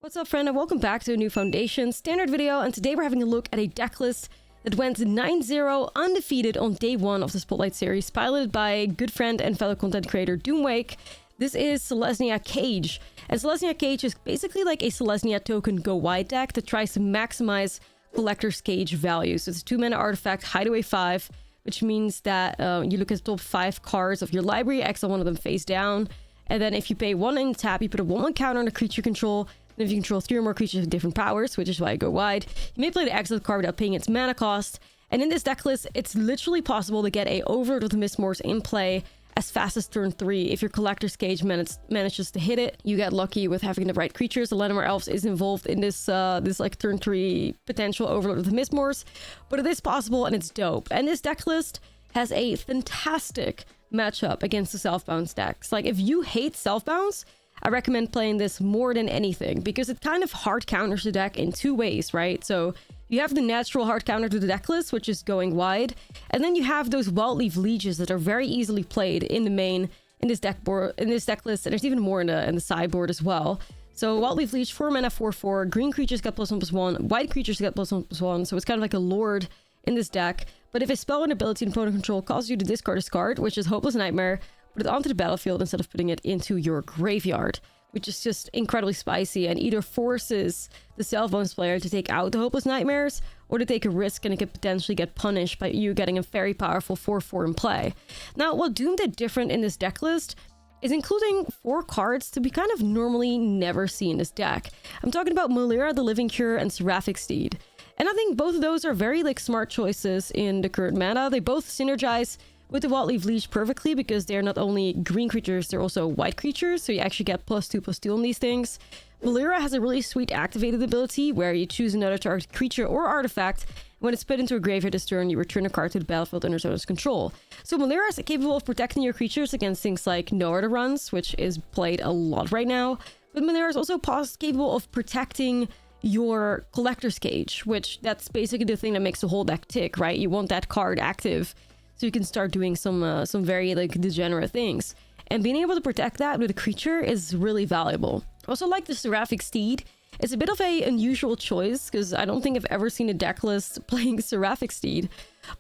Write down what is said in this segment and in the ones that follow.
What's up, friend, and welcome back to a new Foundation standard video. And today we're having a look at a deck list that went 9-0 undefeated on day 1 of the Spotlight series, piloted by good friend and fellow content creator Doomwake. This is Selesnya Cage, and Selesnya Cage is basically like a Selesnya token go wide deck that tries to maximize Collector's Cage value. So it's a 2-mana artifact, Hideaway 5, which means that you look at the top 5 cards of your library, exile one of them face down, and then if you pay 1 in tap, you put a 1/1 counter on a creature control. And if you control 3 or more creatures with different powers, which is why I go wide, you may play the exile card without paying its mana cost. And in this deck list, it's literally possible to get a Overlord of the Mistmoors in play as fast as turn 3. If your Collector's Cage manages to hit it, you get lucky with having the right creatures. The Llanowar Elves is involved in this like turn 3 potential Overlord of the Mistmoors, but it is possible and it's dope. And this deck list has a fantastic matchup against the self-bounce decks. Like, if you hate self-bounce, I recommend playing this more than anything because it kind of hard counters the deck in 2 ways, right? So you have the natural hard counter to the deck list, which is going wide, and then you have those Wildleaf Lieges that are very easily played in the main in this deck list, and there's even more in the sideboard as well. So Wildleaf Liege, 4 mana, 4/4, green creatures get +1/+1, white creatures get +1/+1, so it's kind of like a lord in this deck. But if a spell and ability and opponent control causes you to discard a card, which is Hopeless Nightmare, put it onto the battlefield instead of putting it into your graveyard, which is just incredibly spicy and either forces the self-bounce player to take out the Hopeless Nightmares or to take a risk and it could potentially get punished by you getting a very powerful 4/4 in play. Now, what Doom did different in this deck list is including 4 cards to be kind of normally never see in this deck. I'm talking about Melira, the Living Cure, and Seraphic Steed. And I think both of those are very smart choices in the current meta. They both synergize with the Wildleaf Liege perfectly because they're not only green creatures, they're also white creatures, so you actually get +2/+2 on these things. Melira has a really sweet activated ability where you choose another target creature or artifact. When it's put into a graveyard this turn, you return a card to the battlefield under its owner's control. So Melira is capable of protecting your creatures against things like No Order Runs, which is played a lot right now. But Melira is also capable of protecting your Collector's Cage, which that's basically the thing that makes the whole deck tick, right? You want that card active so you can start doing some very degenerate things. And being able to protect that with a creature is really valuable. I also like the Seraphic Steed. It's a bit of an unusual choice because I don't think I've ever seen a deck list playing Seraphic Steed.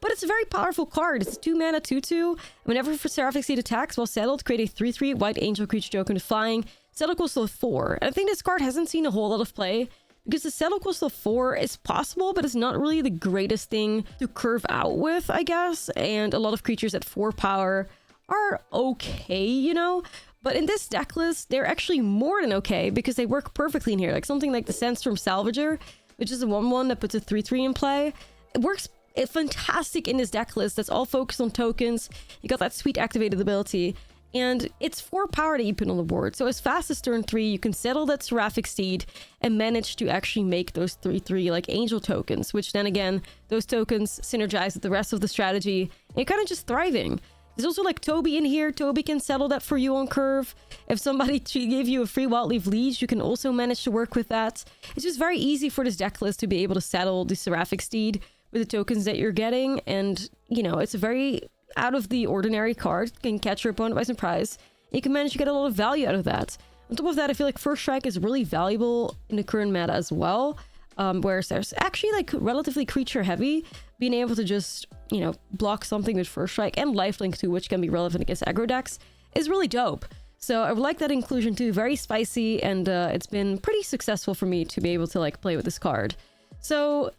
But it's a very powerful card. It's a 2-mana 2/2. Whenever Seraphic Steed attacks while settled, create a 3/3 white angel creature token with flying. Settle equals to 4. And I think this card hasn't seen a whole lot of play because the settle equals to 4 is possible, but it's not really the greatest thing to curve out with, I guess. And a lot of creatures at 4 power are okay, you know? But in this deck list, they're actually more than okay because they work perfectly in here. Like something like the Sandstorm Salvager, which is a 1/1 that puts a 3/3 in play. It works fantastic in this deck list that's all focused on tokens. You got that sweet activated ability. And it's 4 power that you put on the board. So as fast as turn 3, you can settle that Seraphic Steed and manage to actually make those 3/3 angel tokens, which then again, those tokens synergize with the rest of the strategy. And you're kind of just thriving. There's also Toby in here. Toby can settle that for you on curve. If somebody gave you a free Wildleaf Liege, you can also manage to work with that. It's just very easy for this deck list to be able to settle the Seraphic Steed with the tokens that you're getting. And, you know, it's a very out of the ordinary card, can catch your opponent by surprise. You can manage to get a lot of value out of that. On top of that, I feel like First Strike is really valuable in the current meta as well, whereas there's actually relatively creature heavy. Being able to just, you know, block something with First Strike and Lifelink too, which can be relevant against aggro decks, is really dope. So I would like that inclusion too. Very spicy, and it's been pretty successful for me to be able to play with this card. So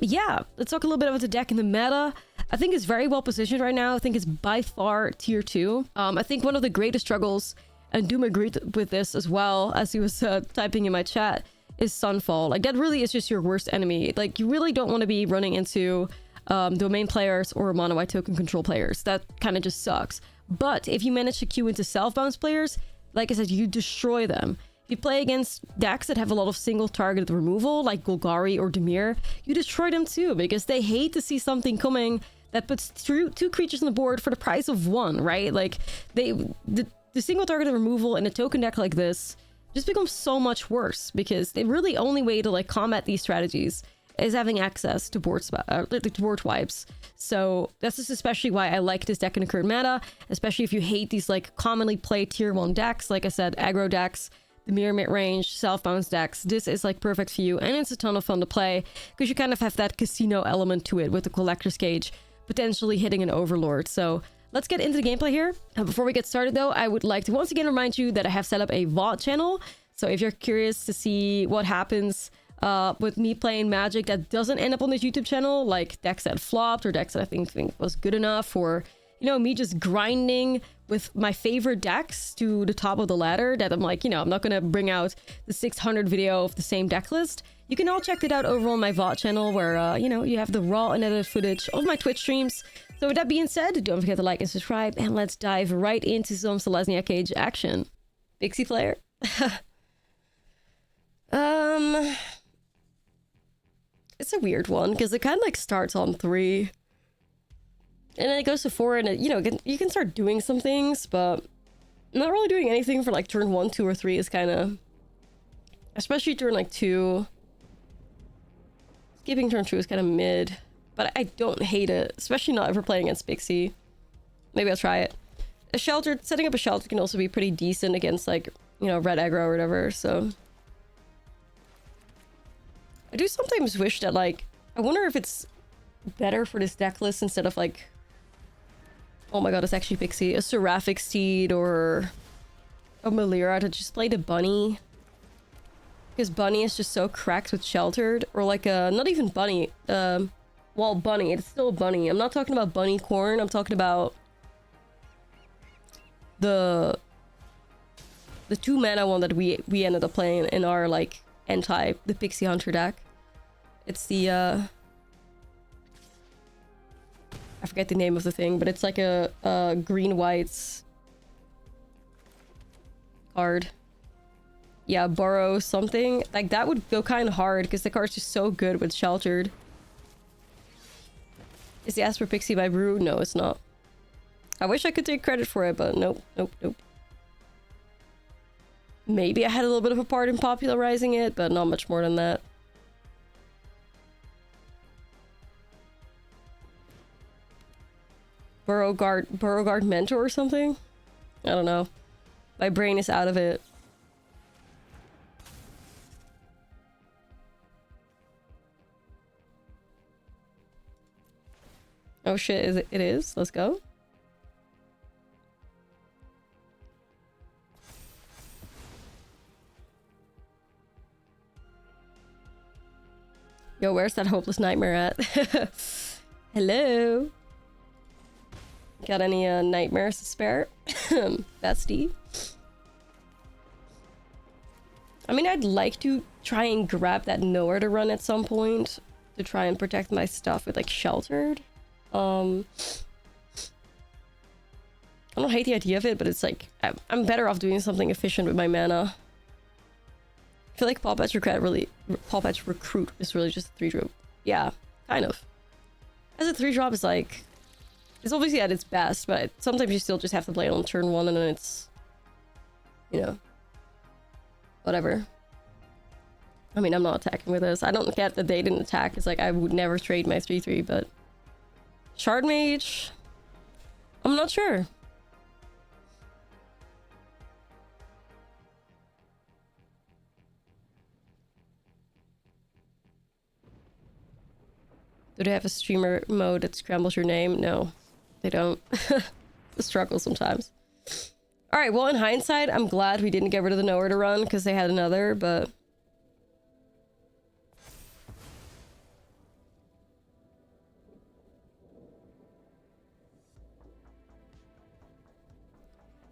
yeah, let's talk a little bit about the deck in the meta. I think it's very well positioned right now. I think it's by far tier 2. I think one of the greatest struggles, and Doom agreed with this as well as he was typing in my chat, is Sunfall. That really is just your worst enemy. You really don't want to be running into domain players or mono white token control players. That kind of just sucks. But if you manage to queue into self-bounce players, like I said, you destroy them. If you play against decks that have a lot of single targeted removal, like Golgari or Dimir, you destroy them too, because they hate to see something coming that puts 2 creatures on the board for the price of 1, right? The single targeted removal in a token deck like this just becomes so much worse, because the really only way to combat these strategies is having access to board wipes. So that's just especially why I like this deck in the current meta, especially if you hate these commonly played tier 1 decks. Like I said, aggro decks the mirror mid-range, self-bounce decks, this is like perfect for you. And it's a ton of fun to play because you kind of have that casino element to it with the Collector's Cage, potentially hitting an Overlord. So let's get into the gameplay here. Before we get started though, I would like to once again remind you that I have set up a VOD channel. So if you're curious to see what happens with me playing Magic that doesn't end up on this YouTube channel, like decks that flopped or decks that I think was good enough, or, you know, me just grinding with my favorite decks to the top of the ladder that I'm like, you know, I'm not going to bring out the 600 video of the same deck list. You can all check it out over on my VOD channel where, you know, you have the raw and edited footage of my Twitch streams. So with that being said, don't forget to like and subscribe, and let's dive right into some Selesnya Cage action. Pixie player. It's a weird one because it kind of like starts on 3. And then it goes to 4, and it, you know, you can start doing some things, but not really doing anything for like turn 1, 2, or 3 is kind of... Especially turn like 2. Skipping turn 2 is kind of mid, but I don't hate it, especially not ever playing against Pixie. Maybe I'll try it. Setting up a shelter can also be pretty decent against like, you know, red aggro or whatever, so... I do sometimes wish that like, I wonder if it's better for this deck list instead of like... Oh my god, it's actually Pixie. A Seraphic Steed or a Melira to just play the Bunny. Because Bunny is just so cracked with Sheltered. Or like a... Not even Bunny. Well, Bunny. It's still a Bunny. I'm not talking about Bunny Corn. I'm talking about... The 2 mana one that we ended up playing in our like... the Pixie Hunter deck. It's the... I forget the name of the thing, but it's like a green-white card. Yeah, borrow something. Like, that would go kind of hard because the card's just so good with Sheltered. Is the Asper Pixie by Brew? No, it's not. I wish I could take credit for it, but nope, nope, nope. Maybe I had a little bit of a part in popularizing it, but not much more than that. Beauregard Mentor or something? I don't know. My brain is out of it. Oh shit, it is? Let's go. Yo, where's that Hopeless Nightmare at? Hello? Got any nightmares to spare? Bestie? I mean, I'd like to try and grab that Nowhere to Run at some point to try and protect my stuff with like Sheltered. I don't hate the idea of it, but it's like I'm better off doing something efficient with my mana. I feel like Paw Patch Recruit is really just a 3-drop. Yeah, kind of. As a 3-drop is like... It's obviously at its best, but sometimes you still just have to play it on turn 1 and then it's... You know... Whatever. I mean, I'm not attacking with this. I don't get that they didn't attack. It's like, I would never trade my 3-3, but... Shard Mage... I'm not sure. Do they have a streamer mode that scrambles your name? No, they don't. The struggle sometimes. Alright, well, in hindsight, I'm glad we didn't get rid of the Nowhere to Run because they had another, but...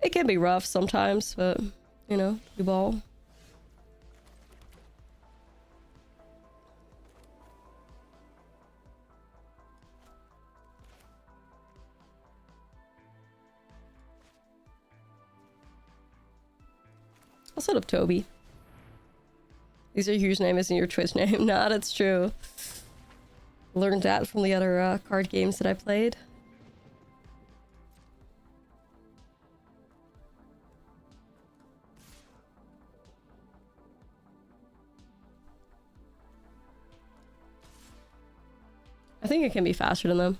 It can be rough sometimes, but, you know, do ball. I'll set up Toby. These are username isn't your Twitch name. Nah, that's true. Learned that from the other card games that I played. I think it can be faster than them.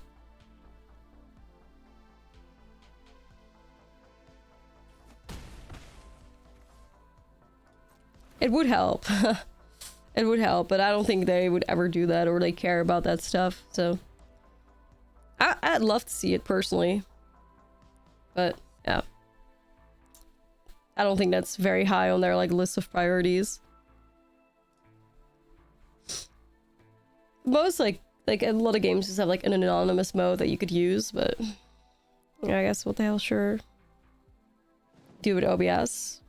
It would help. It would help, but I don't think they would ever do that or they care about that stuff. So I'd love to see it personally, but yeah, I don't think that's very high on their like list of priorities. Most like a lot of games just have like an anonymous mode that you could use, but yeah, I guess what the hell, sure. Do it OBS.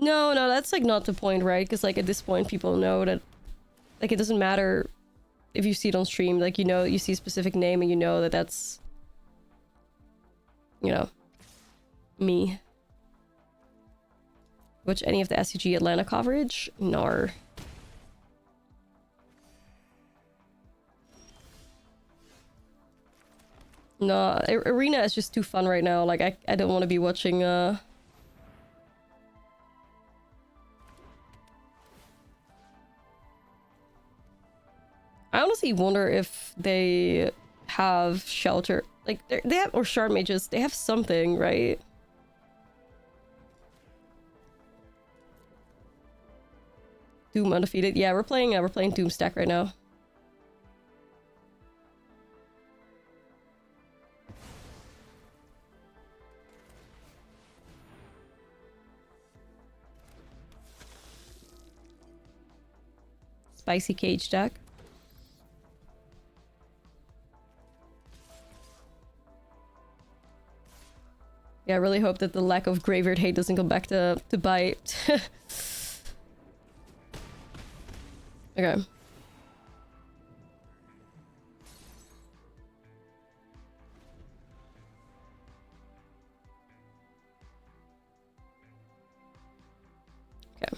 No, that's like not the point, right? Because like at this point people know that like it doesn't matter if you see it on stream, like you know, you see a specific name and you know that that's, you know, me. Watch any of the SCG Atlanta coverage? No. No, Arena is just too fun right now. Like I don't want to be watching I honestly wonder if they have shelter, like they have, or shard mages, they have something, right? Doom undefeated. Yeah, we're playing Doom stack right now. Spicy Cage deck. Yeah, I really hope that the lack of graveyard hate doesn't come back to bite. Okay. Okay.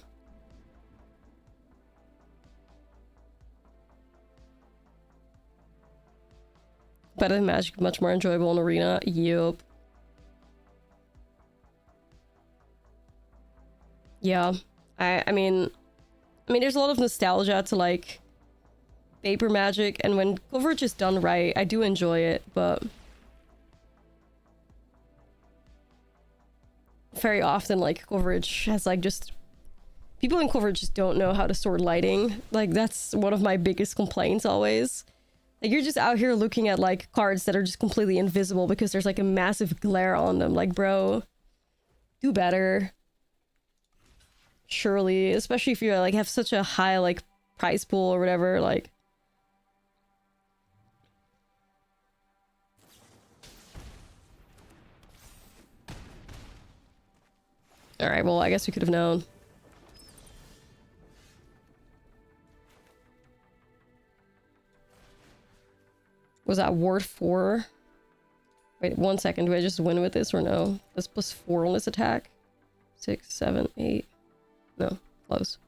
Better than Magic, much more enjoyable in Arena. Yup. Yeah, I mean, there's a lot of nostalgia to like paper Magic, and when coverage is done right, I do enjoy it, but very often like coverage has like just people in coverage just don't know how to sort lighting. Like that's one of my biggest complaints always. Like you're just out here looking at like cards that are just completely invisible because there's like a massive glare on them. Like, bro, do better. Surely, especially if you like have such a high like prize pool or whatever, like all right, well, I guess we could have known. Was that ward 4? Wait 1 second, do I just win with this or no? That's +4 on this attack. 6, 7, 8. No, close.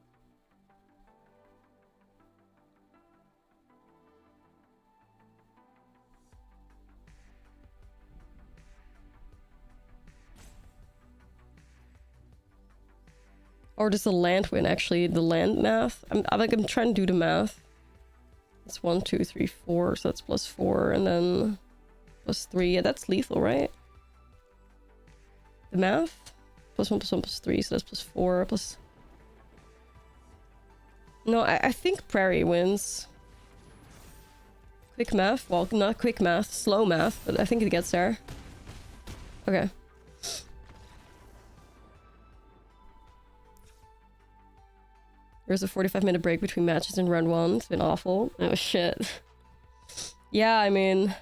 Or just the land win, actually, the land math. I'm trying to do the math. It's 1, 2, 3, 4, so that's +4, and then +3. Yeah, that's lethal, right? The math? +1, +1, +3, so that's +4, plus... No, I think Prairie wins. Quick math? Well, not quick math, slow math, but I think it gets there. Okay. There's a 45-minute break between matches in round 1. It's been awful. Oh, shit. Yeah, I mean...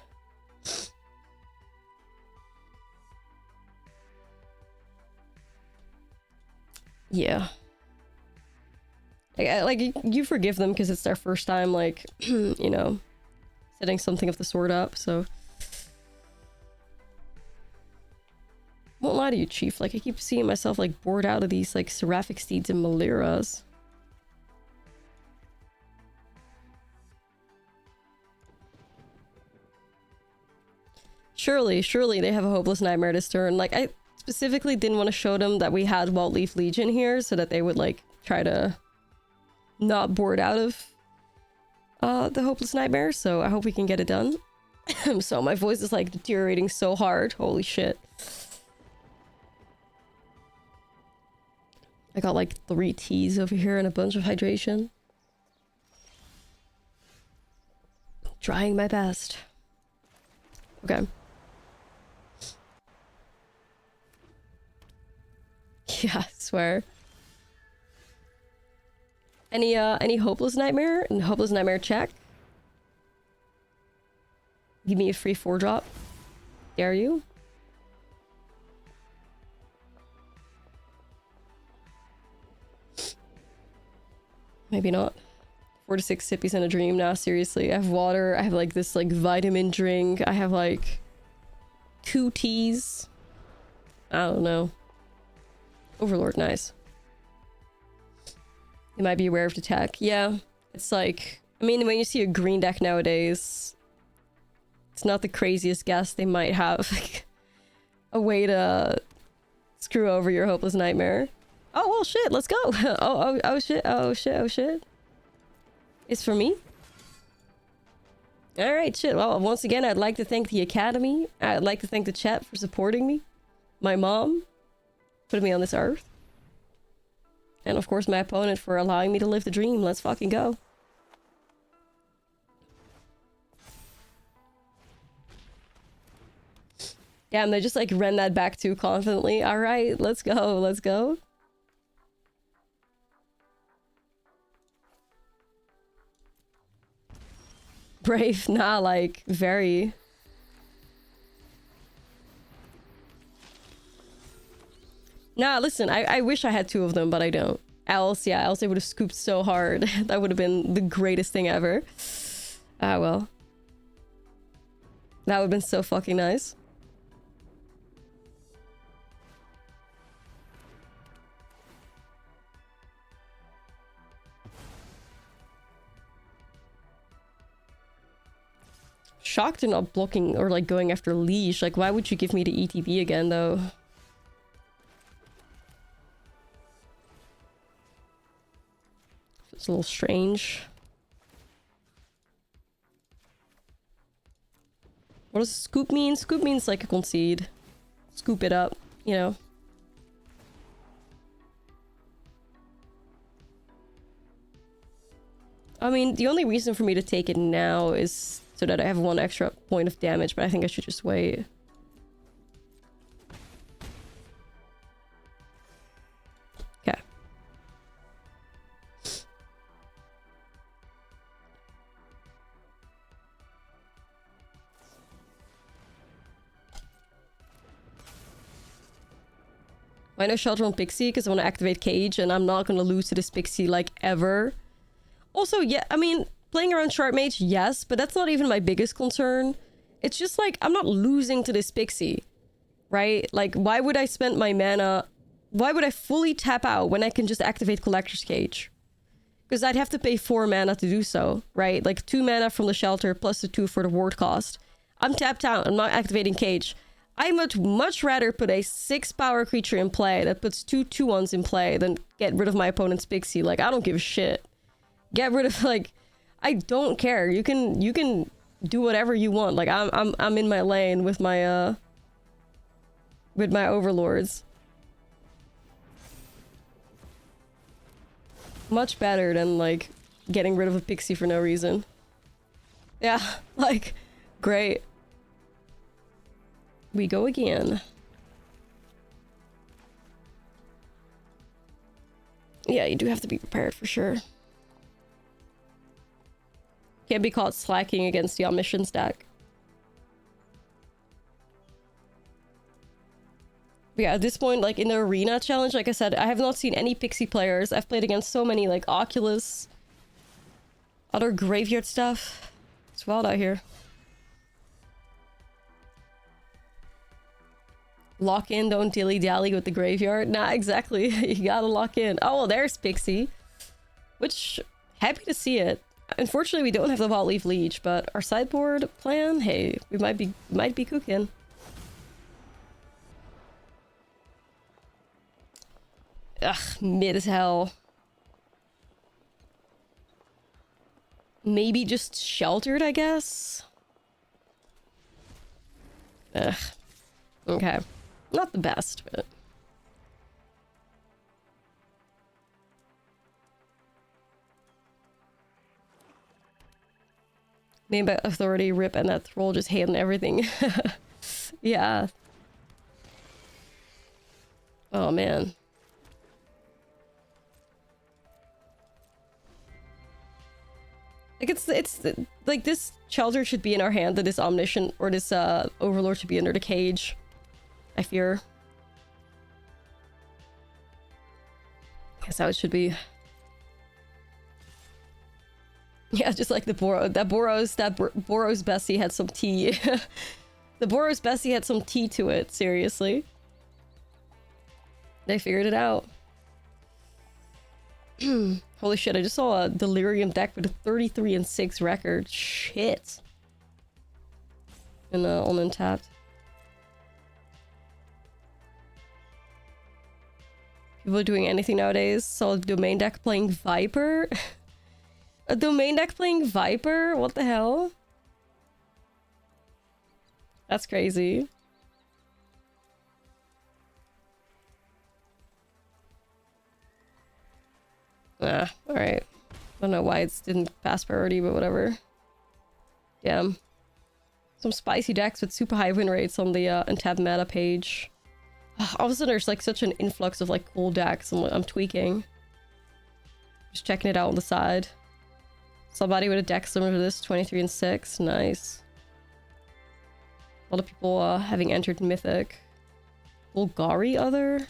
Yeah. Like you forgive them because it's their first time, like, you know, setting something of the sort up, so... Won't lie to you, Chief. Like, I keep seeing myself, like, bored out of these, like, Seraphic Steeds and Maliras. Surely they have a Hopeless Nightmare this turn. Like, I specifically didn't want to show them that we had Wild Leaf Legion here so that they would, like, try to not board out of the Hopeless Nightmare, so I hope we can get it done. So my voice is, like, deteriorating so hard. Holy shit. I got like 3 teas over here and a bunch of hydration. Trying my best. Okay. Yeah, I swear. Any Hopeless Nightmare? And Hopeless Nightmare check. Give me a free 4-drop. Dare you? Maybe not. 4 to 6 sippies in a dream. Nah, seriously. I have water. I have like this like vitamin drink. I have like 2 teas. I don't know. Overlord, nice. You might be aware of the tech. Yeah. It's like, I mean, when you see a green deck nowadays, it's not the craziest guess. They might have like, a way to screw over your Hopeless Nightmare. Oh, well, shit, let's go. Oh, shit, oh, shit, oh, shit. It's for me? Alright, shit. Well, once again, I'd like to thank the Academy. I'd like to thank the chat for supporting me. My mom, putting me on this earth. And of course, my opponent for allowing me to live the dream. Let's fucking go. Damn, they just like ran that back too confidently. Alright, let's go, let's go. Brave, nah, like, very. Nah, listen, I wish I had 2 of them, but I don't. Else, yeah, else I would have scooped so hard. That would have been the greatest thing ever. Ah, well. That would have been so fucking nice. Shocked they're not blocking or like going after leash. Like, why would you give me the ETB again though? It's a little strange. What does scoop mean? Scoop means like a concede. Scoop it up, you know. I mean, the only reason for me to take it now is so that I have 1 extra point of damage, but I think I should just wait. Okay. I know Shelter on Pixie because I want to activate Cage, and I'm not going to lose to this Pixie like ever. Also, yeah, I mean, playing around Sharp Mage, yes, but that's not even my biggest concern. It's just like, I'm not losing to this Pixie, right? Like, why would I spend my mana? Why would I fully tap out when I can just activate Collector's Cage? Because I'd have to pay 4 mana to do so, right? Like 2 mana from the Shelter plus the 2 for the ward cost. I'm tapped out, I'm not activating Cage. I would much rather put a 6 power creature in play that puts 2 2/1s in play than get rid of my opponent's Pixie. Like, I don't give a shit. Get rid of, like, I don't care. You can do whatever you want. Like, I'm in my lane with my overlords. Much better than like getting rid of a Pixie for no reason. Yeah, like, great. We go again. Yeah, you do have to be prepared for sure. Can't be caught slacking against the Omniscience deck. But yeah, at this point, like in the arena challenge, like I said, I have not seen any Pixie players. I've played against so many like Oculus, other graveyard stuff. It's wild out here. Lock in, don't dilly-dally with the graveyard. Nah, exactly. You gotta lock in. Oh, well, there's Pixie. Which, happy to see it. Unfortunately, we don't have the Wild Leaf Leech, but our sideboard plan, hey, we might be cooking. Ugh, mid as hell. Maybe just sheltered, I guess? Ugh. Okay. Not the best, but... Name back authority, rip, and that troll just hating everything. Yeah. Oh man. Like it's like this shelter should be in our hand, that this omniscient or this overlord should be under the cage. I fear. That's how it should be. Yeah, just like the Boros Bessie had some tea. The Boros Bessie had some tea to it, seriously. They figured it out. Holy shit, I just saw a Delirium deck with a 33-6 record. Shit. And on Untapped. People are doing anything nowadays. Saw a domain deck playing Viper. A domain deck playing Viper? What the hell? That's crazy. Ah, alright. I don't know why it didn't pass priority, but whatever. Damn. Some spicy decks with super high win rates on the Untapped meta page. All of a sudden there's like such an influx of like cool decks. I'm tweaking. Just checking it out on the side. Somebody with a deck similar to this, 23-6. Nice. A lot of people having entered Mythic. Bulgari other?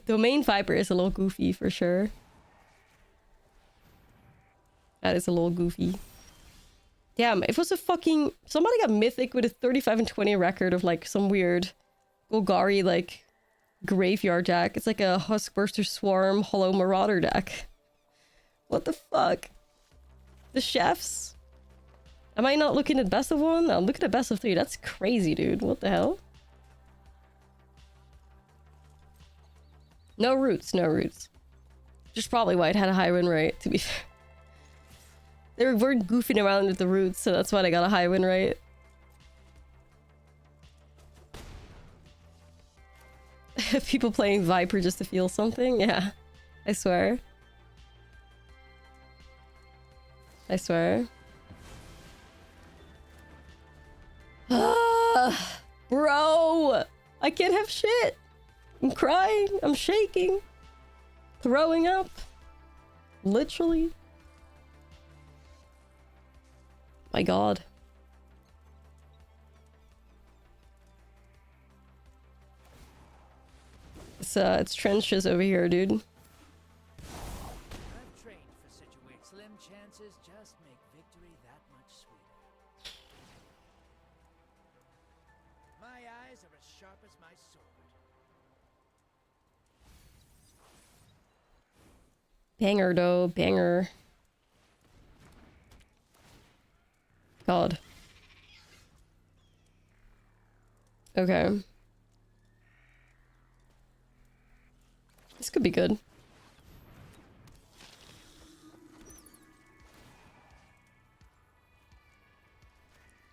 Domain Viper is a little goofy for sure. That is a little goofy. Damn, it was a fucking... Somebody got Mythic with a 35-20 record of like some weird Golgari like graveyard deck. It's like a Huskburster Swarm Hollow Marauder deck. What the fuck? The chefs? Am I not looking at best of one? No, I'm looking at best of three. That's crazy, dude. What the hell? No roots, no roots. Just probably why it had a high win rate, to be fair. They weren't goofing around with the roots, so that's why they got a high win rate. People playing Viper just to feel something? Yeah. I swear. I swear. Bro! I can't have shit! I'm crying, I'm shaking. Throwing up. Literally. My god. It's trenches over here, dude. I've trained for situations. Slim chances just make victory that much sweeter. My eyes are as sharp as my sword. Banger though, banger. God. Okay. This could be good.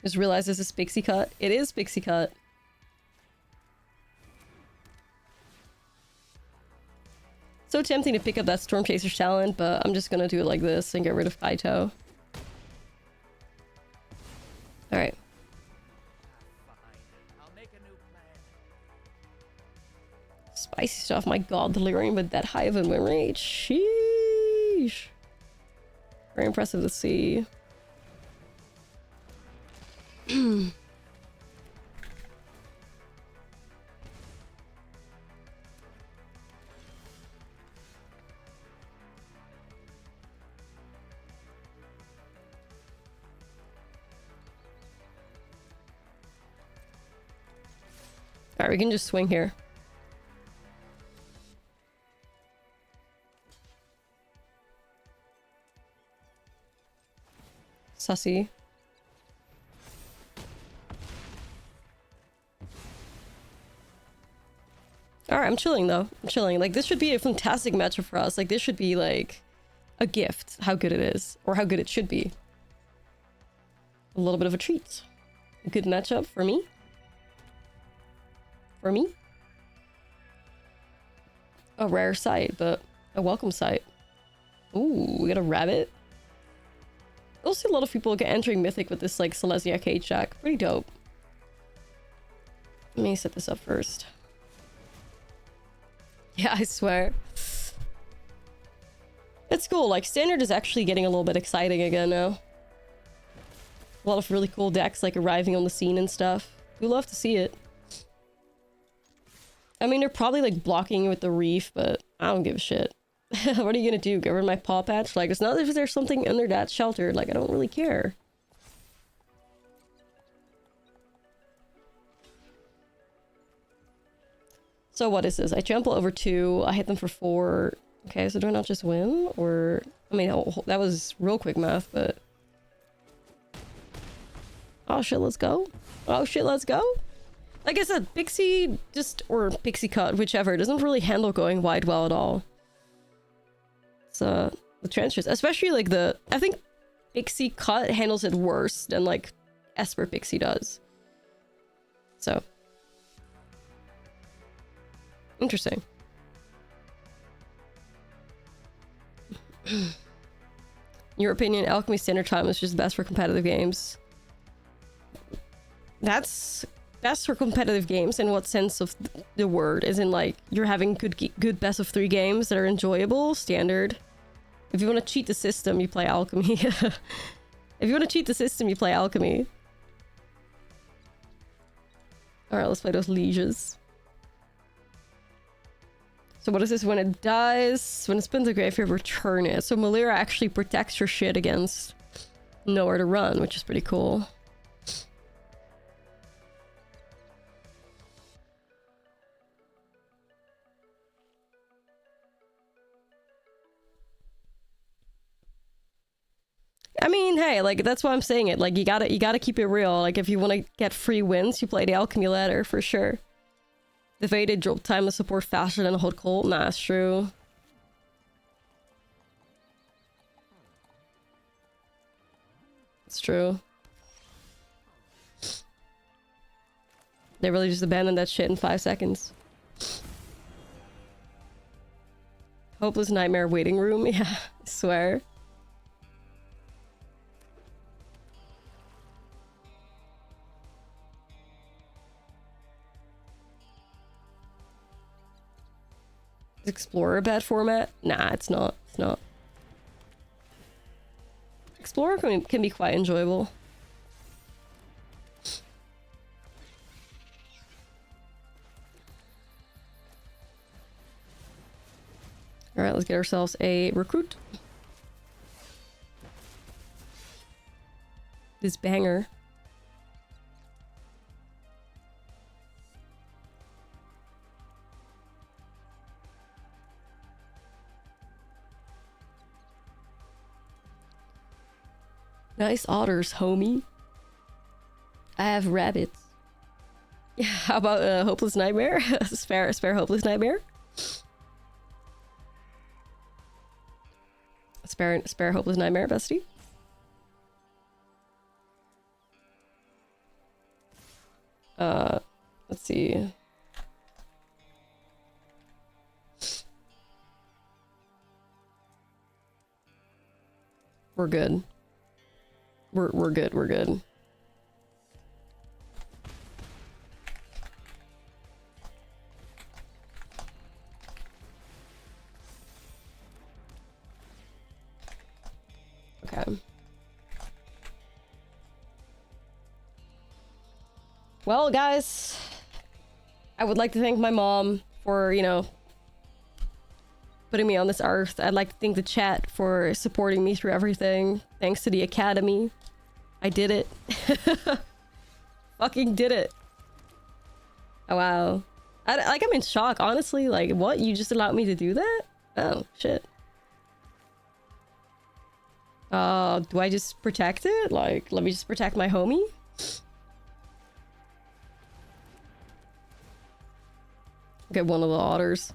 Just realized this is Pixie Cut. It is Pixie Cut. So tempting to pick up that Storm Chaser's talent, but I'm just gonna do it like this and get rid of Kaito. Alright. Spicy stuff, my god, delirium with that high of a win rate. Sheesh. Very impressive to see. Alright, we can just swing here. Sussy. Alright, I'm chilling though. I'm chilling. Like, this should be a fantastic matchup for us. Like, this should be like a gift, how good it is. Or how good it should be. A little bit of a treat. A good matchup for me. For me. a rare sight, but a welcome sight. Ooh, we got a rabbit. I also see a lot of people get entering Mythic with this, like, Selesnya Cage deck. Pretty dope. Let me set this up first. Yeah, I swear. It's cool. Like, Standard is actually getting a little bit exciting again now. A lot of really cool decks, like, arriving on the scene and stuff. We love to see it. I mean, they're probably, like, blocking you with the Reef, but I don't give a shit. What are you gonna do? Get rid of my paw patch? Like, it's not if there's something under that shelter. Like, I don't really care. So what is this? I trample over 2. I hit them for 4. Okay, so do I not just win? Or... I mean, that was real quick math, but... Oh shit, let's go. Oh shit, let's go. Like I said, Pixie just... Or Pixie Cut, whichever. Doesn't really handle going wide well at all. It's, the transfers. Especially, like, the... I think Pixie Cut handles it worse than, like, Esper Pixie does. So... Interesting. In your opinion, Alchemy Standard Time is just best for competitive games. That's best for competitive games in what sense of the word? As in, like, you're having good best of 3 games that are enjoyable? Standard. If you want to cheat the system, you play Alchemy. If you want to cheat the system, you play Alchemy. Alright, let's play those lieges. So what is this? When it dies, when it's been to the graveyard, return it. So Malira actually protects your shit against nowhere to run, which is pretty cool. I mean, hey, like, that's why I'm saying it. Like, you gotta keep it real. Like, if you want to get free wins, you play the Alchemy ladder for sure. The Faded drop time of support faster than a Hot Cold. Nah, it's true. It's true. They really just abandoned that shit in 5 seconds. Hopeless Nightmare waiting room. Yeah, I swear. Is Explorer a bad format? Nah, it's not. It's not. Explorer can be quite enjoyable. Alright, let's get ourselves a recruit. This banger. Nice otters, homie. I have rabbits. Yeah, how about Hopeless Nightmare? spare Hopeless Nightmare. Spare Hopeless Nightmare, bestie. Let's see. We're good. We're good, we're good. Okay. Well, guys, I would like to thank my mom for, you know, putting me on this earth. I'd like to thank the chat for supporting me through everything. Thanks to the Academy. I did it. Fucking did it. Oh, wow. I'm in shock, honestly. Like, what? You just allowed me to do that? Oh, shit. Do I just protect it? Like, let me just protect my homie? Get one of the otters.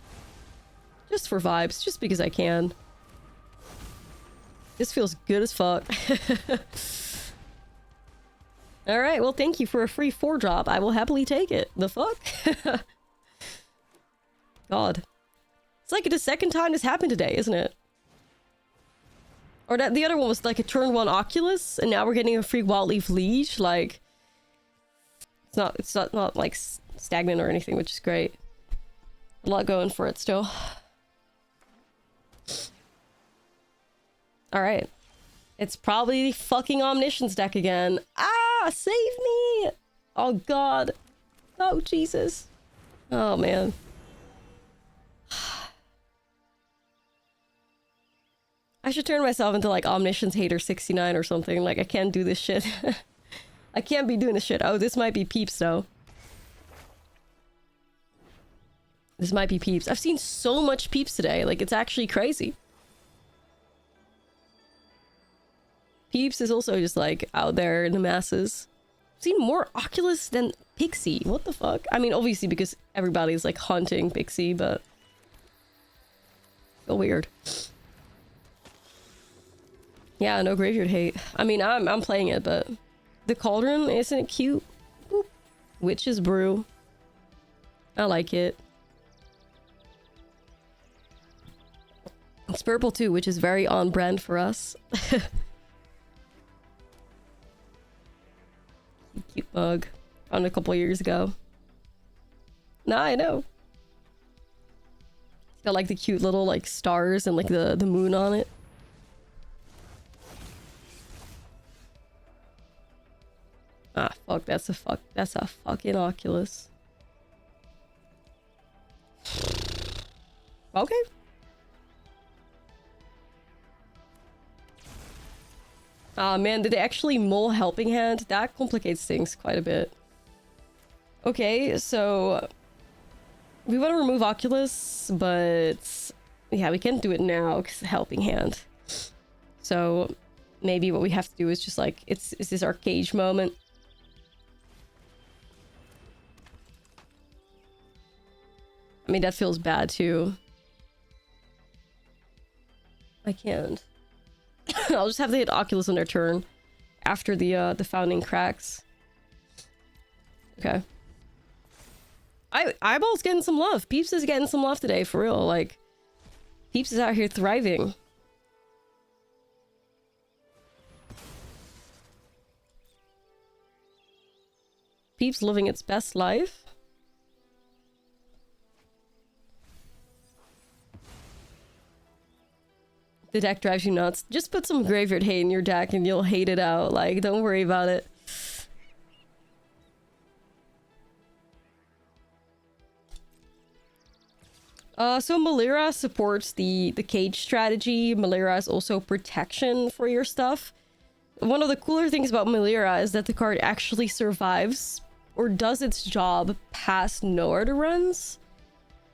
Just for vibes, just because I can. This feels good as fuck. Alright, well, thank you for a free 4-drop. I will happily take it. The fuck? God. It's like the second time this happened today, isn't it? Or that the other one was like a turn 1 Oculus, and now we're getting a free Wildleaf Leech. Like, it's not like stagnant or anything, which is great. A lot going for it still. All right, it's probably the fucking Omniscience deck again. Ah, save me! Oh god, oh Jesus, oh man. I should turn myself into like Omniscience Hater 69 or something. Like, I can't do this shit. I can't be doing this shit. Oh, this might be Peeps though. This might be Peeps. I've seen so much Peeps today. Like, it's actually crazy. Peeps is also just like out there in the masses. I've seen more Oculus than Pixie. What the fuck? I mean, obviously because everybody's like haunting Pixie, but so weird. Yeah, no graveyard hate. I mean, I'm playing it, but the Cauldron, isn't it cute? Boop. Witch's Brew. I like it. It's purple too, which is very on brand for us. Cute bug. Found a couple years ago. Nah, I know. It's got like the cute little like stars and like the moon on it. Ah, fuck, that's a fucking Oculus. Okay. Ah, man, did they actually mull Helping Hand? That complicates things quite a bit. Okay, so we want to remove Oculus, but yeah, we can't do it now because Helping Hand. So maybe what we have to do is just like, it's this our Cage moment. I mean, that feels bad too. I can't. I'll just have to hit Oculus on their turn after the Founding cracks. Okay. Eyeball's getting some love. Peeps is getting some love today, for real. Like, Peeps is out here thriving. Peeps living its best life. The deck drives you nuts. Just put some graveyard hate in your deck and you'll hate it out. Like, don't worry about it. So Melira supports the Cage strategy. Melira is also protection for your stuff. One of the cooler things about Melira is that the card actually survives or does its job past no order runs.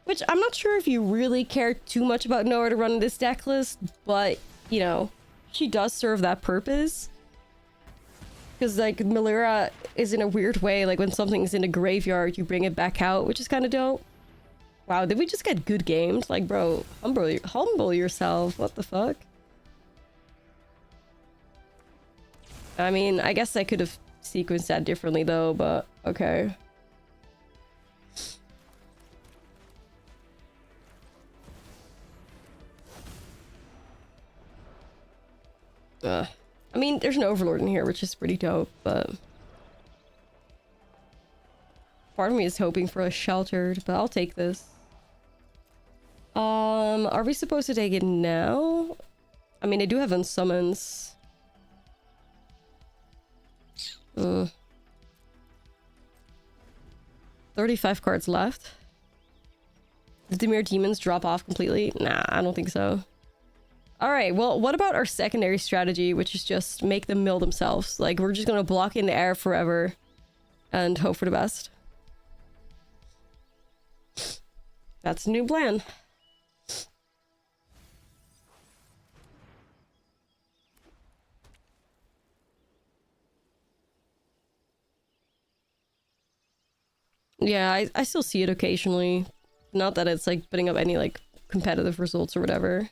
Which I'm not sure if you really care too much about no order run in this deck list, but, you know, she does serve that purpose. Because, like, Melira is in a weird way, like, when something's in a graveyard, you bring it back out, which is kind of dope. Wow, did we just get good gamed? Like, bro, humble yourself. What the fuck? I mean, I guess I could have sequenced that differently, though, but okay. I mean, there's an Overlord in here, which is pretty dope, but part of me is hoping for a Sheltered, but I'll take this. Are we supposed to take it now? I mean, I do have unsummons. 35 cards left. Did the Mere Demons drop off completely? Nah, I don't think so. Alright, well, what about our secondary strategy, which is just make them mill themselves? Like, we're just gonna block in the air forever and hope for the best. That's a new plan. Yeah, I still see it occasionally. Not that it's, like, putting up any, like, competitive results or whatever.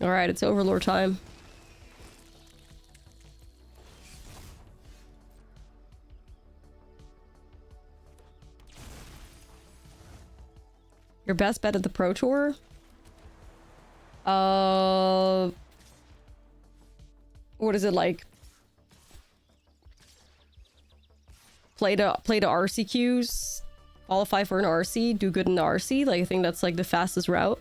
Alright, it's Overlord time. Your best bet at the Pro Tour? What is it like? Play to RCQs, qualify for an RC, do good in the RC. Like, I think that's like the fastest route.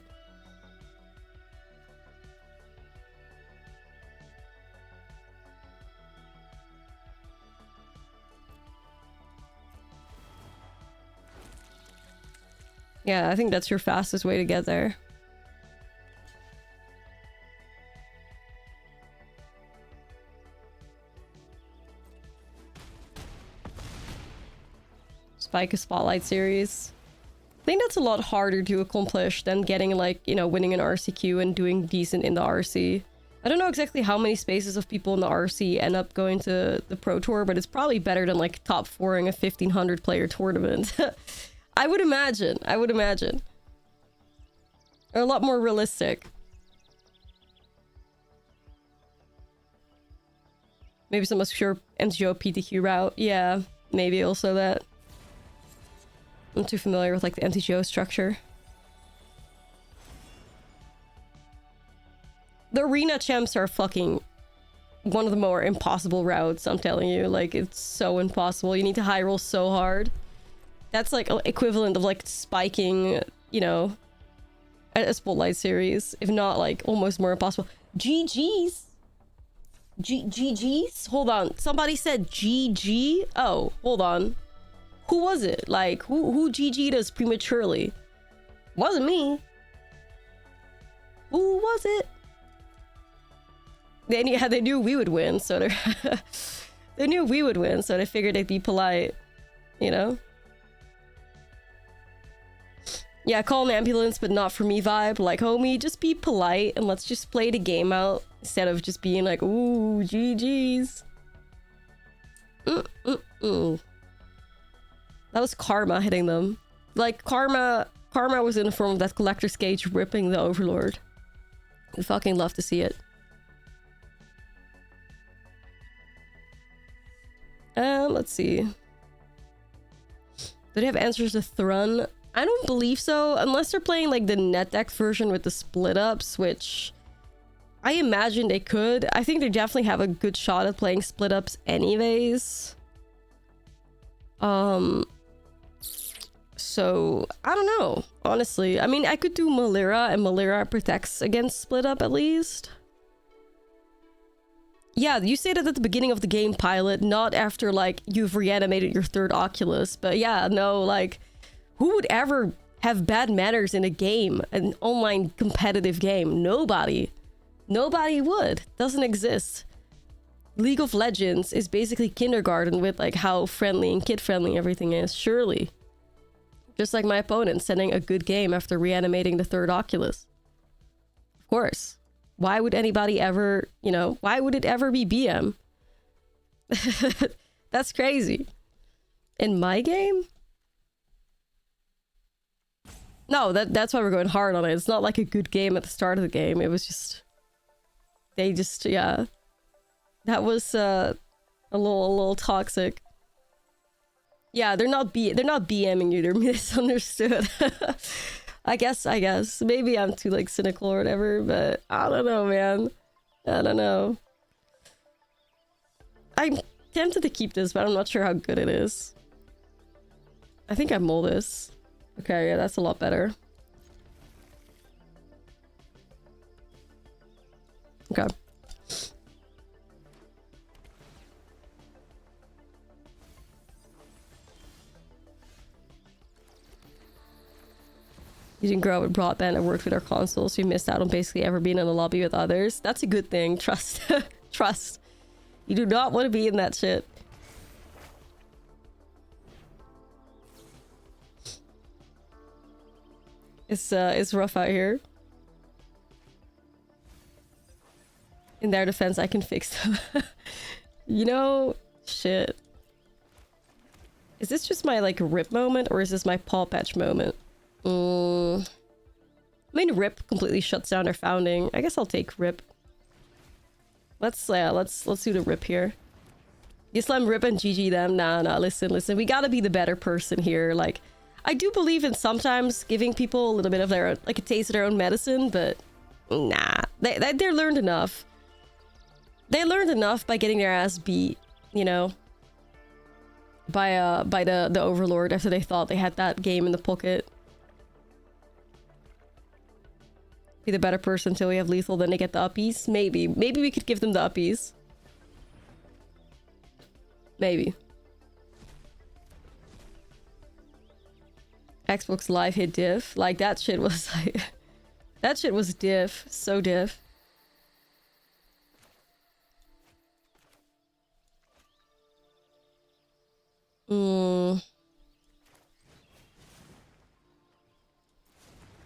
Yeah, I think that's your fastest way to get there. Spike a Spotlight series. I think that's a lot harder to accomplish than getting, like, you know, winning an RCQ and doing decent in the RC. I don't know exactly how many spaces of people in the RC end up going to the Pro Tour, but it's probably better than, like, top 4ing a 1,500 player tournament. I would imagine. I would imagine. They're a lot more realistic. Maybe some pure MTGO PTQ route. Yeah, maybe also that. I'm too familiar with like the MTGO structure. The arena champs are fucking one of the more impossible routes, I'm telling you. Like, it's so impossible. You need to high roll so hard. That's like equivalent of like spiking, you know, a Spotlight series, if not like almost more impossible. GG's. GG's? Hold on. Somebody said GG? Oh, hold on. Who was it? Like, who GG'd us prematurely? Wasn't me. Who was it? They knew we would win, so they knew we would win, so they figured they'd be polite, you know? Yeah, call an ambulance, but not for me vibe. Like, homie, just be polite and let's just play the game out instead of just being like, ooh, GG's. That was Karma hitting them. Like, Karma was in the form of that Collector's Cage ripping the Overlord. I'd fucking love to see it. Let's see. Do they have answers to Thrun? I don't believe so, unless they're playing like the net deck version with the split ups, which I imagine they could. I think they definitely have a good shot at playing split ups anyways. So I don't know, honestly. I mean, I could do Malira, and Malira protects against split up at least. Yeah, you say that at the beginning of the game, Pilot, not after like you've reanimated your third Oculus. But yeah, no, like, who would ever have bad manners in a game, an online competitive game? Nobody. Nobody would. Doesn't exist. League of Legends is basically kindergarten with like how friendly and kid-friendly everything is, surely. Just like my opponent sending a good game after reanimating the third Oculus. Of course. Why would anybody ever, you know, why would it ever be BM? That's crazy. In my game? No, that's why we're going hard on it. It's not like a good game at the start of the game. It was just... They just, yeah. That was a little toxic. Yeah, they're not BMing you. They're misunderstood. I guess. Maybe I'm too, like, cynical or whatever, but I don't know, man. I don't know. I'm tempted to keep this, but I'm not sure how good it is. I think I mull this. Okay, yeah, that's a lot better. Okay. You didn't grow up with broadband and worked with our consoles, so you missed out on basically ever being in a lobby with others. That's a good thing. Trust. Trust. You do not want to be in that shit. It's rough out here. In their defense, I can fix them. You know, shit. Is this just my, like, rip moment, or is this my paw patch moment? I mean, Rip completely shuts down their founding. I guess I'll take Rip. Let's do the Rip here. You slam Rip and GG them. Nah, listen. We gotta be the better person here. Like, I do believe in sometimes giving people a little bit of their, like, a taste of their own medicine, but nah. They're learned enough. They learned enough by getting their ass beat, you know, by the Overlord after they thought they had that game in the pocket. Be the better person until we have lethal, then they get the uppies. Maybe we could give them the uppies. Maybe. Xbox Live hit diff. Like, that shit was like... that shit was diff. So diff.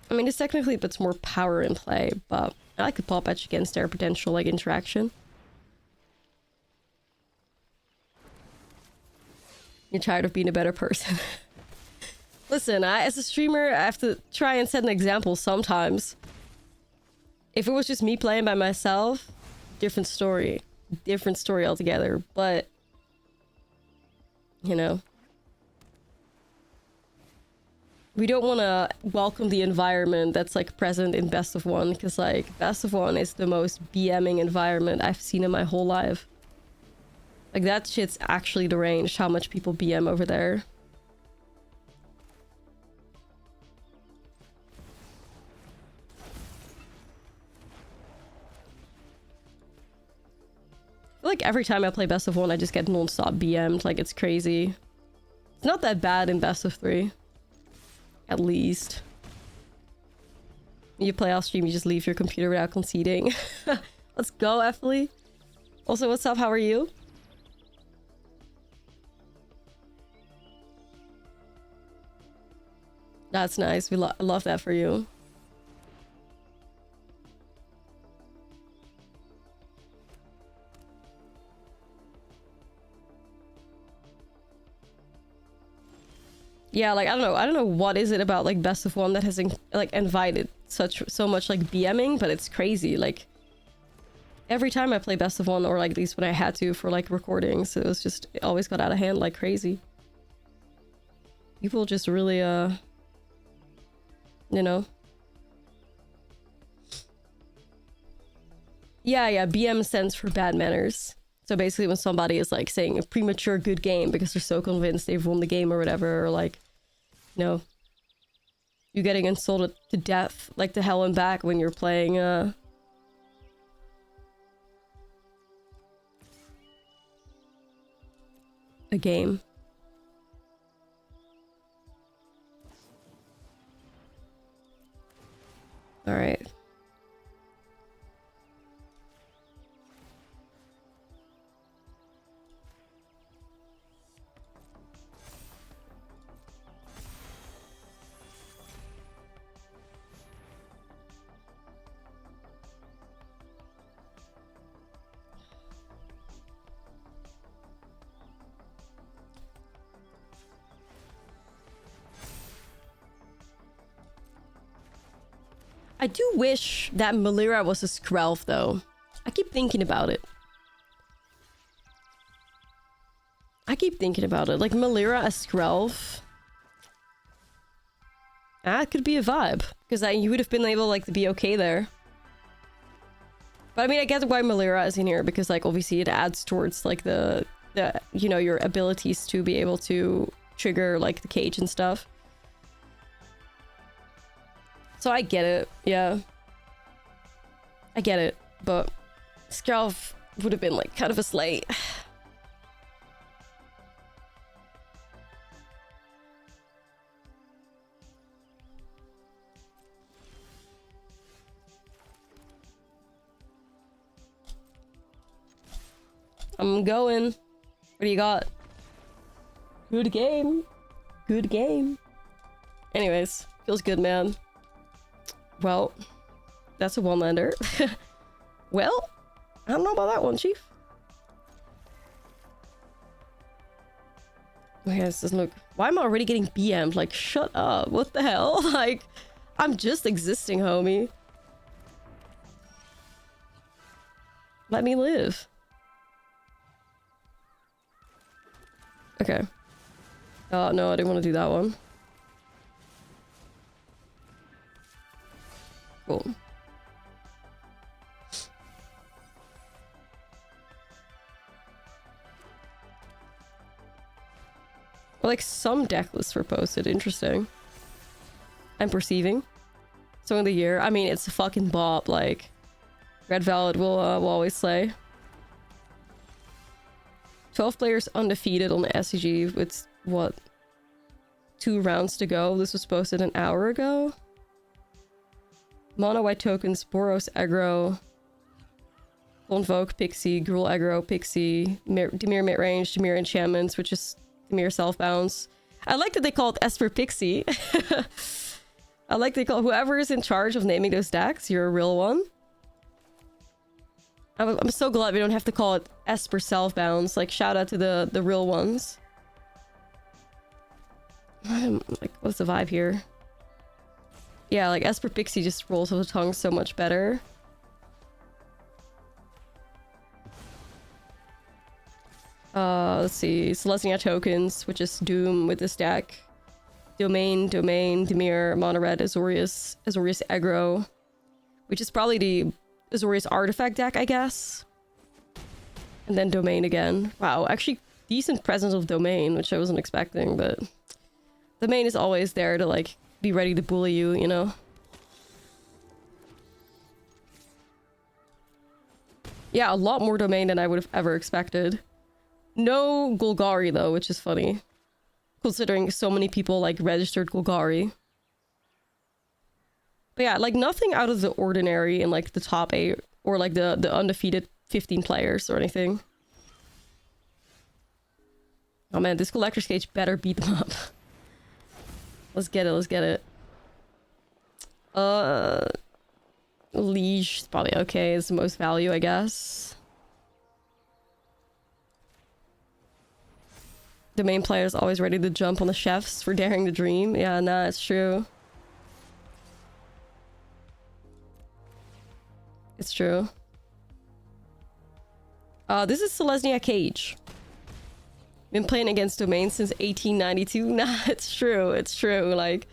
I mean, it's technically a bit more power in play, but I like the pop edge against their potential, like, interaction. You're tired of being a better person. Listen, as a streamer, I have to try and set an example sometimes. If it was just me playing by myself, different story. Different story altogether, but... you know... we don't want to welcome the environment that's, like, present in Best of 1, because, like, Best of 1 is the most BMing environment I've seen in my whole life. Like, that shit's actually deranged, how much people BM over there. I feel like every time I play Best of 1, I just get non-stop BM'd, like, it's crazy. It's not that bad in Best of 3. At least. You play off stream, you just leave your computer without conceding. Let's go, Effley. Also, what's up? How are you? That's nice. We love that for you. Yeah, like, I don't know what is it about, like, Best of 1 that has, like, invited so much, like, BMing, but it's crazy. Like, every time I play Best of 1, or, like, at least when I had to for, like, recordings, it was just, it always got out of hand like crazy. People just really, you know. Yeah, BM stands for bad manners. So basically when somebody is, like, saying a premature good game because they're so convinced they've won the game or whatever, or, like, you know, you getting insulted to death, like, to hell and back when you're playing, a game. Alright. I do wish that Melira was a Skrelv, though. I keep thinking about it. Like, Melira as Skrelv. It could be a vibe. Because you would have been able, like, to be okay there. But, I mean, I get why Melira is in here. Because, like, obviously it adds towards, like, the you know, your abilities to be able to trigger, like, the cage and stuff. So I get it, yeah. I get it, but Skrelv would have been, like, kind of a slate. I'm going. What do you got? Good game. Good game. Anyways, feels good, man. Well, that's a one-lander. Well, I don't know about that one, Chief. Okay, this doesn't look... Why am I already getting BM'd? Like, shut up. What the hell? Like, I'm just existing, homie. Let me live. Okay. Oh, no, I didn't want to do that one. Cool. Well, like, some deck lists were posted. Interesting. I'm perceiving. Song of the year. I mean, it's a fucking bop. Like, Red Velvet will always slay. 12 players undefeated on the SCG with, what, 2 rounds to go. This was posted an hour ago. Mono white tokens, Boros aggro, Convoke Pixie, Gruul aggro, Pixie, Dimir mid range, Dimir enchantments, which is Dimir self bounce. I like that they call it Esper Pixie. I like they call whoever is in charge of naming those decks. You're a real one. I'm so glad we don't have to call it Esper self bounce. Like, shout out to the real ones. Like, what's the vibe here? Yeah, like, Esper Pixie just rolls off the tongue so much better. Let's see. Selesnya tokens, which is Doom with this deck. Domain, Dimir, Mono Red, Azorius aggro. Which is probably the Azorius artifact deck, I guess. And then Domain again. Wow, actually decent presence of Domain, which I wasn't expecting, but... Domain is always there to, like, be ready to bully you, you know? Yeah, a lot more Domain than I would have ever expected. No Golgari, though, which is funny. Considering so many people, like, registered Golgari. But yeah, like, nothing out of the ordinary in, like, the top 8. Or, like, the undefeated 15 players or anything. Oh man, this Collector's Cage better beat them up. Let's get it, let's get it. Liege is probably okay. It's the most value, I guess. The main player is always ready to jump on the chefs for daring to dream. Yeah, nah, it's true. It's true. This is Selesnya Cage. Been playing against Domain since 1892. Nah, it's true. It's true. Like,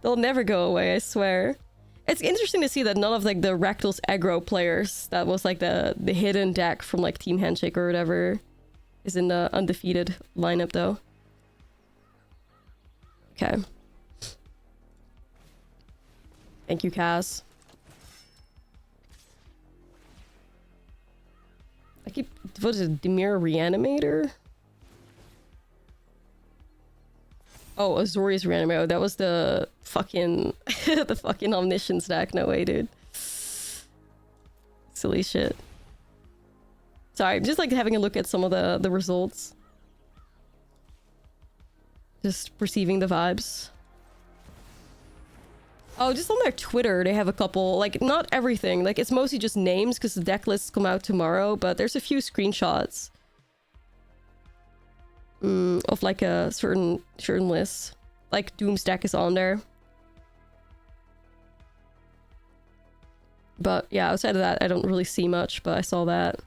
they'll never go away, I swear. It's interesting to see that none of, like, the Rectal's aggro players, that was, like, the hidden deck from, like, Team Handshake or whatever, is in the undefeated lineup, though. Okay. Thank you, Kaz. I keep... What is it? Dimir Reanimator? Oh, Azorius Reanimator. That was the fucking... the fucking Omniscience deck. No way, dude. Silly shit. Sorry, I'm just like having a look at some of the results. Just perceiving the vibes. Oh, just on their Twitter, they have a couple, like, not everything. Like, it's mostly just names because the deck lists come out tomorrow, but there's a few screenshots. Of like a certain list. Like, Doom's deck is on there. But yeah, outside of that, I don't really see much, but I saw that.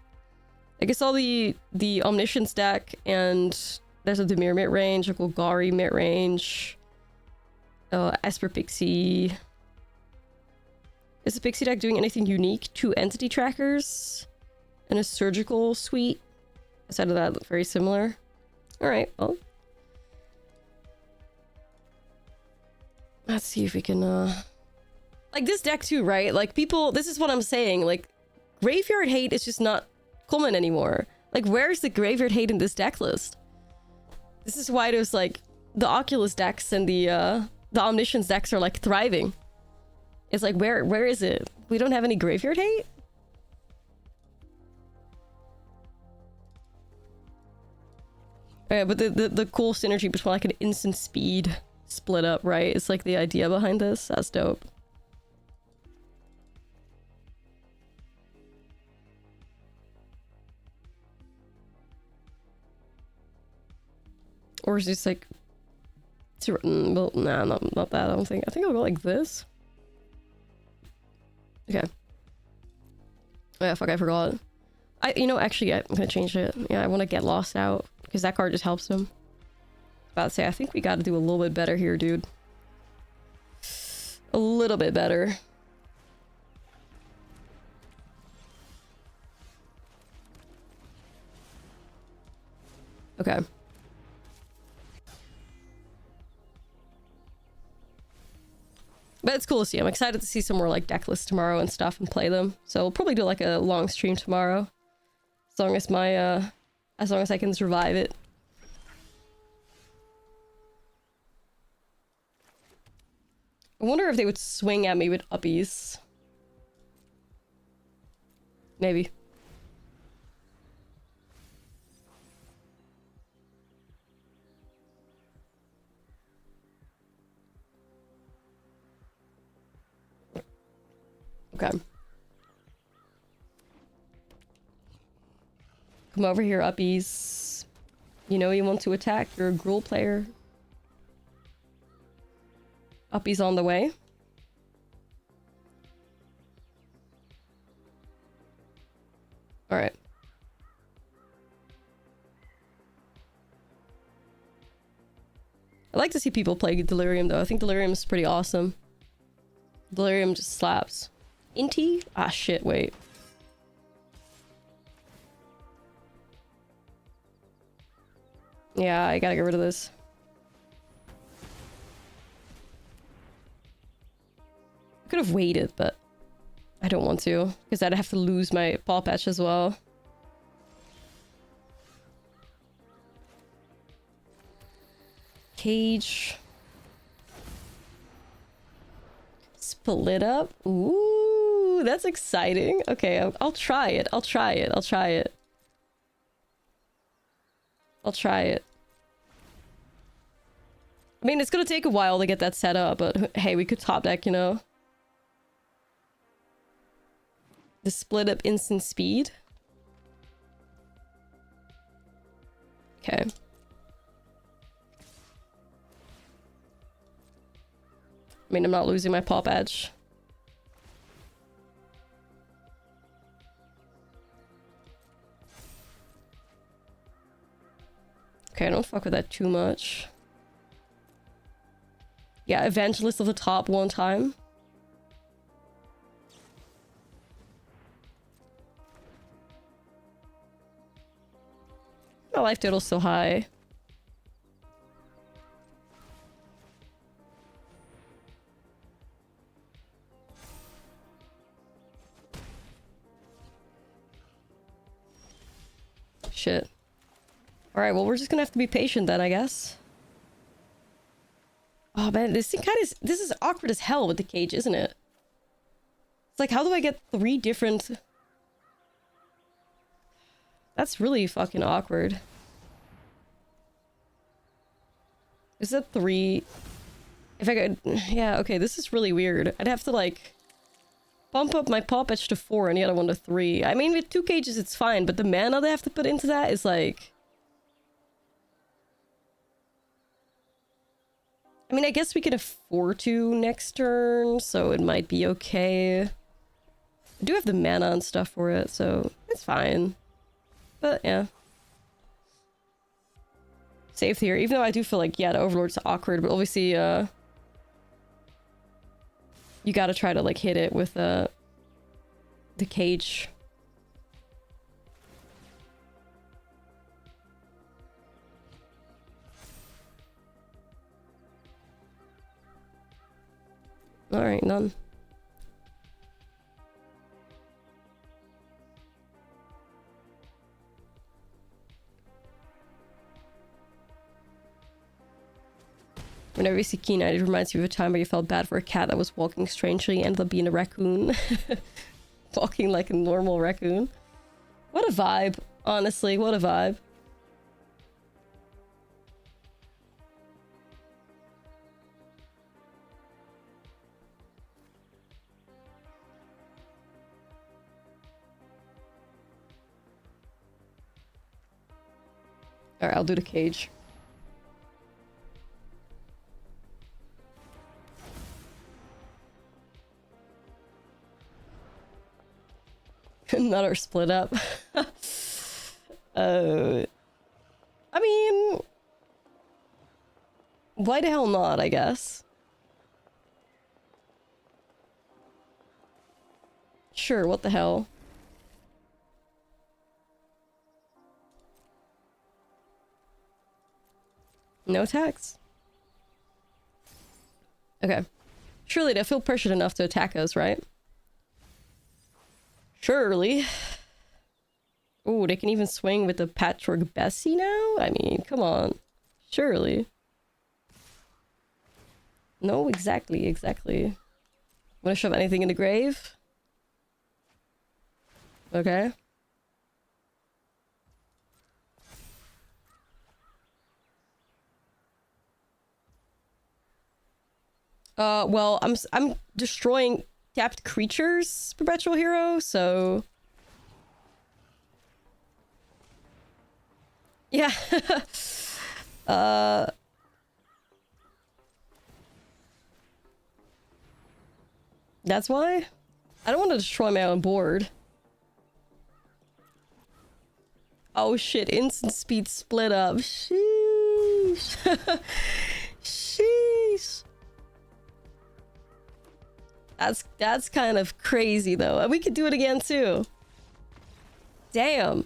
I guess all the Omniscience deck, and there's a Dimir mid-range, a Golgari mid-range, Esper Pixie. Is the Pixie deck doing anything unique? 2 entity trackers and a surgical suite. Outside of that, look very similar. Alright, well. Let's see if we can, like, this deck too, right? Like, people, this is what I'm saying, like, Graveyard Hate is just not common anymore. Like, where's the Graveyard Hate in this deck list? This is why there's, like, the Oculus decks and the Omniscience decks are, like, thriving. It's like, where is it? We don't have any Graveyard Hate? Alright, but the cool synergy between, like, an instant speed split up, right? It's like the idea behind this. That's dope. Or is this like... Well, nah, not that, I don't think. I think I'll go like this. Okay. Oh yeah, fuck, I forgot. You know, actually, yeah, I'm gonna change it. Yeah, I want to get lost out because that card just helps him. About to say, I think we got to do a little bit better here, dude. A little bit better. Okay. But it's cool to see. I'm excited to see some more like deck lists tomorrow and stuff and play them. So we'll probably do like a long stream tomorrow. As long as my as long as I can survive it. I wonder if they would swing at me with uppies. Maybe. Okay. Come over here, uppies. You know you want to attack. You're a Gruul player. Uppies on the way. Alright. I like to see people play Delirium though. I think Delirium is pretty awesome. Delirium just slaps. Inti? Ah shit, wait. Yeah, I gotta get rid of this. I could have waited, but I don't want to, because I'd have to lose my paw patch as well. Cage. Split up? Ooh, that's exciting. Okay, I'll try it. I'll try it. I'll try it. I'll try it. I mean, it's gonna take a while to get that set up, but hey, we could top deck, you know? The split up instant speed? Okay. I mean, I'm not losing my pop edge. Okay, I don't fuck with that too much. Yeah, Evangelist of the top one time. My life total's so high. Shit. Alright, well, we're just gonna have to be patient then, I guess. Oh man, this thing this is awkward as hell with the cage, isn't it? It's like, how do I get 3 different... That's really fucking awkward. Is that 3? If I could... Yeah, okay, this is really weird. I'd have to, like, bump up my pop edge to 4 and the other one to 3. I mean, with 2 cages, it's fine, but the mana they have to put into that is, like... I mean, I guess we can afford to next turn, so it might be okay. I do have the mana and stuff for it, so it's fine. But, yeah. Safe here, even though I do feel like, yeah, the Overlord's awkward, but obviously, you gotta try to, like, hit it with, the cage. Alright, none. Whenever you see Keen-Eyed, it reminds you of a time where you felt bad for a cat that was walking strangely and ended up being a raccoon. Walking like a normal raccoon. What a vibe, honestly, what a vibe. Alright, I'll do the cage. Another split up. I mean, why the hell not, I guess. Sure, what the hell. No tax? Okay. Surely they feel pressured enough to attack us, right? Surely. Oh, they can even swing with the Patchwork Bessie now? I mean, come on. Surely. No, exactly. Wanna shove anything in the grave? Okay. Well, I'm destroying tapped creatures, Perpetual Hero, so... Yeah. That's why? I don't want to destroy my own board. Oh shit, instant speed split up. Sheesh. Sheesh. That's kind of crazy though. And we could do it again too. Damn.